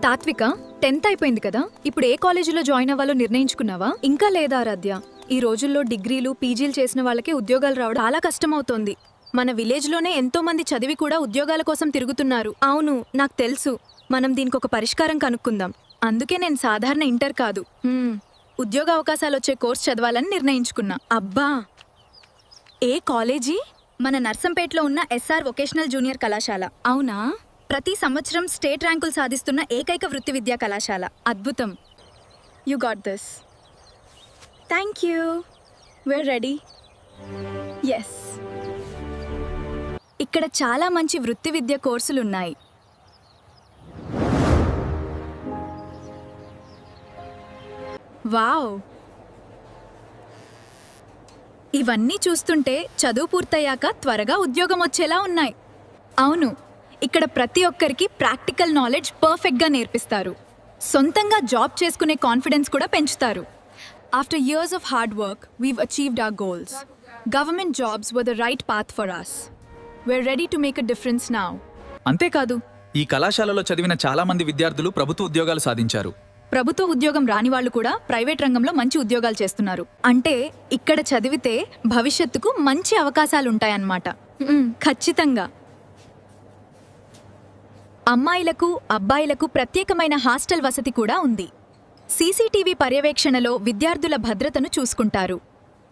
తాత్విక 10th అయిపోయింది కదా, ఇప్పుడు ఏ కాలేజీలో జాయిన్ అవ్వాలో నిర్ణయించుకున్నావా? ఇంకా లేదా ఆరాధ్య? ఈ రోజుల్లో డిగ్రీలు పీజీలు చేసిన వాళ్ళకే ఉద్యోగాలు రావడం చాలా కష్టమవుతోంది. మన విలేజ్లోనే ఎంతో మంది చదివి కూడా ఉద్యోగాల కోసం తిరుగుతున్నారు. అవును, నాకు తెలుసు. మనం దీనికి ఒక పరిష్కారం కనుక్కుందాం. అందుకే నేను సాధారణ ఇంటర్ కాదు, ఉద్యోగ అవకాశాలు వచ్చే కోర్స్ చదవాలని నిర్ణయించుకున్నా. అబ్బా, ఏ కాలేజీ? మన నర్సంపేటలో ఉన్న ఎస్ఆర్ వొకేషనల్ జూనియర్ కళాశాల. అవునా? ప్రతి సంవత్సరం స్టేట్ ర్యాంకులు సాధిస్తున్న ఏకైక వృత్తి విద్యా కళాశాల. అద్భుతం. You got this. Thank you. we're ready. Yes, ఇక్కడ చాలా మంచి వృత్తి విద్య కోర్సులున్నాయి. వావ్, ఇవన్నీ చూస్తుంటే చదువు పూర్తయ్యాక త్వరగా ఉద్యోగం వచ్చేలా ఉన్నాయి. అవును, ఇక్కడ ప్రతి ఒక్కరికి ప్రాక్టికల్ నాలెడ్జ్ పర్ఫెక్ట్గా నేర్పిస్తారు. సొంతంగా జాబ్ చేసుకునే కాన్ఫిడెన్స్ కూడా పెంచుతారు. After years of hard work we've achieved our goals. Government jobs were the right path for us. we're ready to make a difference now. అంతేకాదు, ఈ కళాశాలలో చదివిన చాలా మంది విద్యార్థులు ప్రభుత్వ ఉద్యోగాలు సాధించారు. ప్రభుత్వ ఉద్యోగం రాని వాళ్ళు కూడా ప్రైవేట్ రంగంలో మంచి ఉద్యోగాలు చేస్తున్నారు. అంటే ఇక్కడ చదివితే భవిష్యత్తుకు మంచి అవకాశాలుంటాయన్నమాట. ఖచ్చితంగా. అమ్మాయిలకు అబ్బాయిలకు ప్రత్యేకమైన హాస్టల్ వసతి కూడా ఉంది. సీసీటీవీ పర్యవేక్షణలో విద్యార్థుల భద్రతను చూసుకుంటారు.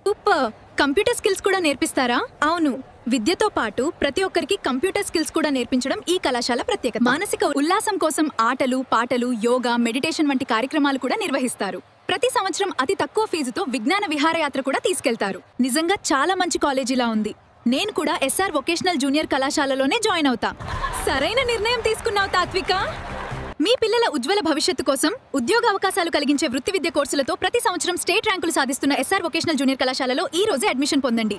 సూపర్. కంప్యూటర్ స్కిల్స్ కూడా నేర్పిస్తారా? అవును, విద్యతో పాటు ప్రతి ఒక్కరికి కంప్యూటర్ స్కిల్స్ కూడా నేర్పించడం ఈ కళాశాల ప్రత్యేకత. మానసిక ఉల్లాసం కోసం ఆటలు, పాటలు, యోగా, మెడిటేషన్ వంటి కార్యక్రమాలు కూడా నిర్వహిస్తారు. ప్రతి సంవత్సరం అతి తక్కువ ఫీజుతో విజ్ఞాన విహారయాత్ర కూడా తీసుకెళ్తారు. నిజంగా చాలా మంచి కాలేజీలా ఉంది. నేను కూడా ఎస్ఆర్ వొకేషనల్ జూనియర్ కళాశాలలోనే జాయిన్ అవుతా. సరైన నిర్ణయం తీసుకున్నావు తాత్విక. మీ పిల్లల ఉజ్వల భవిష్యత్తు కోసం ఉద్యోగ అవకాశాలు కలిగించే వృత్తి విద్య కోర్సులతో ప్రతి సంవత్సరం స్టేట్ ర్యాంకులు సాధిస్తున్న ఎస్ఆర్ వొకేషనల్ జూనియర్ కళాశాలలో ఈ రోజే అడ్మిషన్ పొందండి.